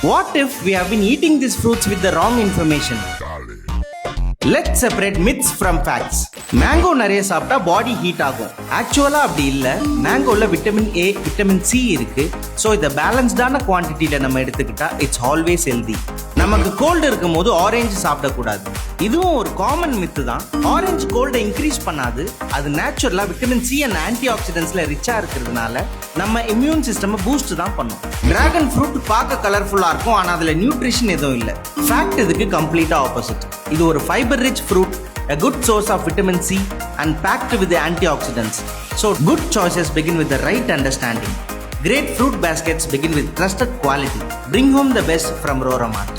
What if we have been eating these fruits with the wrong information? Let's separate myths from facts. Mango நிறைய சாப்பிட்டா body heat ஆகும். ஆக்சுவலா அப்படி இல்ல. மேங்கோல vitamin A, vitamin C இருக்கு. So இதை பேலன்ஸ்டான குவான்டிட்டியில நம்ம எடுத்துக்கிட்டா இட்ஸ் ஆல்வேஸ் ஹெல்தி. நமக்கு கோல்டு இருக்கும் போது ஆரஞ்சு சாப்பிடக்கூடாது. இதுவும் ஒரு காமன் மித்து தான். ஆரஞ்சு கோல்டை இன்க்ரீஸ் பண்ணாது. அது நேச்சுரலா விட்டமின் சி அண்ட் ஆன்டி ஆக்சிடென்ட்ஸ்ல ரிச்சா இருக்கிறதுனால நம்ம இம்யூன் சிஸ்டம் பூஸ்ட் தான் பண்ணும். டிராகன் ஃப்ரூட் பார்க்க கலர்ஃபுல்லா இருக்கும், ஆனா அதுல நியூட்ரிஷன் எதுவும் இல்லை. ஃபேக்ட் இதுக்கு கம்ப்ளீட்டா ஆப்போசிட். இது ஒரு fiber rich fruit, a good source of vitamin C and packed with the antioxidants. So good choices begin with the right understanding. Great fruit baskets begin with trusted quality. Bring home the best from RORAH Mart.